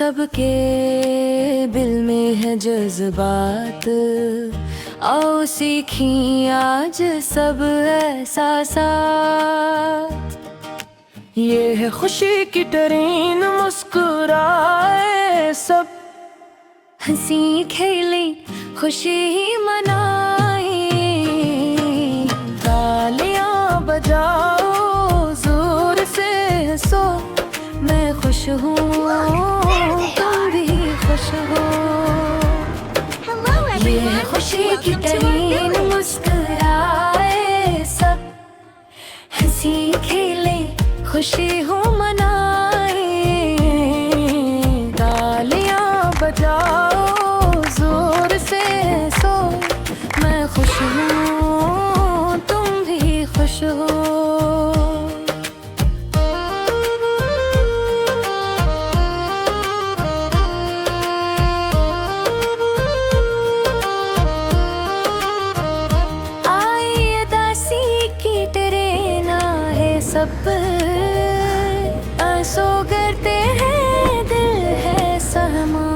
सबके दिल में है जज्बात, आओ सीखी आज सब एहसासात। ये है खुशी की ट्रेन, मुस्कुराए सब, हंसी खेली खुशी मनाई। तालियां बजाओ जोर से हंसो, मैं खुश हूँ तुम भी खुश हो। ये है खुशी की ट्रेन, मुस्कुराए सब, हंसी खेले खुशी हो मनाए। तालियां बजाओ जोर से हंसो, मैं खुश हूँ तुम भी खुश हो। सब आंसू करते हैं, दिल है सहमा,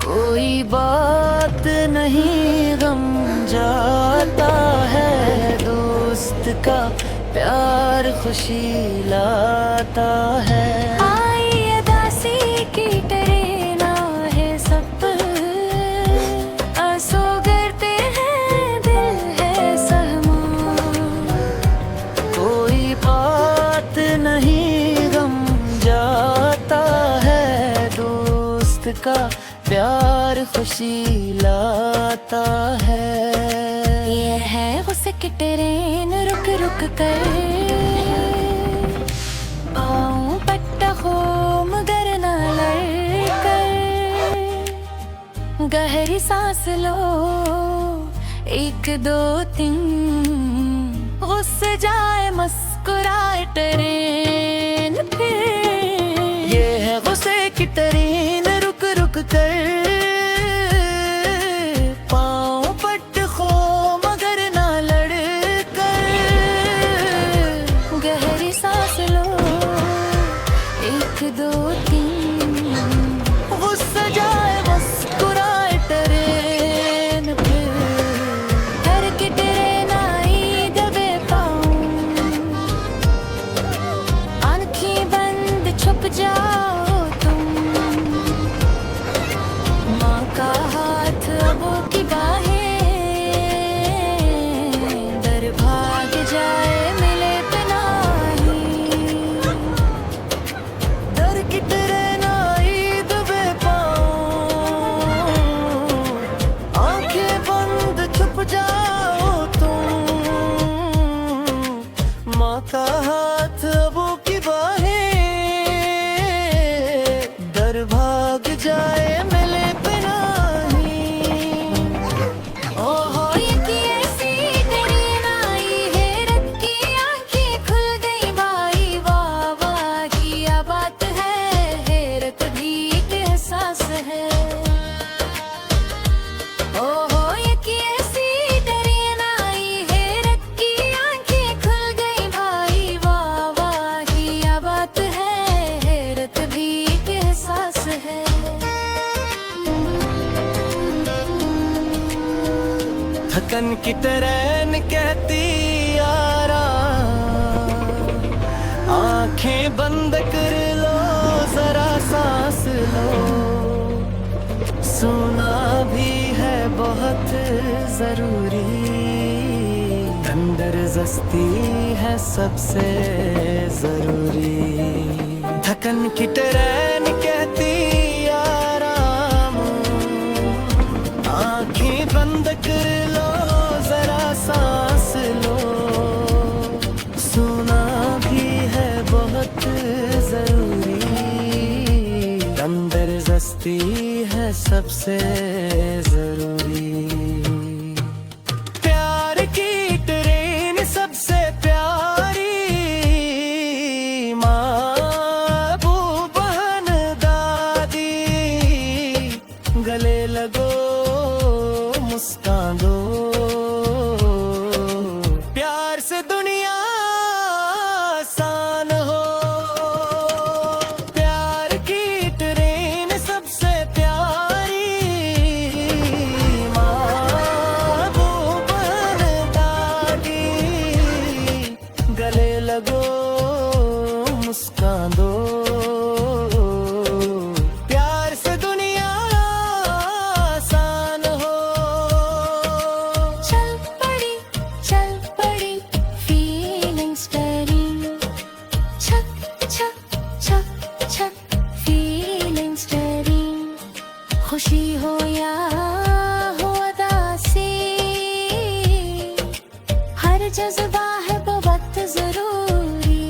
कोई बात नहीं गम जाता है। दोस्त का प्यार खुशी लाता है। आई अदासी की ट्रेन है, सब आंसू करते हैं, दिल है सहमा, कोई बात नहीं गम जाता है। दोस्त का प्यार खुशी लाता है। ये है गुस्से की ट्रेन, रुक रुक कर पाँव पट्टा हो मगर ना लड़कर। गहरी सांस लो, एक दो तीन, गुस्से जाए मुस्कुराए ट्रेन फिर। ये है गुस्से की ट्रेन, रुक रुक कर पाँव पट खो मगर ना लड़कर। गहरी सांस लो, एक दो तीन, गुस्सा जाए मुस्कुराए ट्रेन फिर। घर की ट्रेन आई दबे पाँव, आँखें बंद छुप जाओ तुम। माँ का हाथ अबू की बाहें, दर भाग जाए मिले पनाही। दर की ट्रेन आई दबे पाँव, आँखें बंद छुप जाओ तुम। माँ का हाथ अबू की बाहें, दर भाग जाए मिले पनाही। ओहो ये की ऐसी ट्रेन आई, हैरत की आंखें खुल गई भाई। वाह वाह क्या बात है, हैरत भी एक एहसास है। ओहो ये की ऐसी ट्रेन आई, हैरत की आंखें खुल गई भाई। वाह वाह क्या बात है, हैरत भी एक एहसास है। थकन की ट्रेन कहती आराम, आंखें बंद कर लो जरा सांस लो। सोना भी है बहुत जरूरी, तंदुरुस्ती है सबसे जरूरी। थकन की ट्रेन कहती आराम, आंखें बंद कर लो जरा सांस लो। सोना भी है बहुत जरूरी, तंदुरुस्ती है सबसे जरूरी। प्यार की ट्रेन सबसे प्यारी, माँ बू बहन दादी। गले लगो मुस्कान दो, प्यार से दुनिया आसान हो। प्यार की खुशी हो या हो उदासी, हर जज्बा है बहुत जरूरी।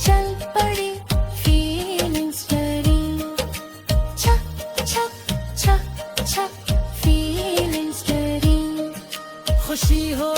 चल पड़ी फीलिंग्स डरी, छक छक छक छक फीलिंग्स डरी। खुशी हो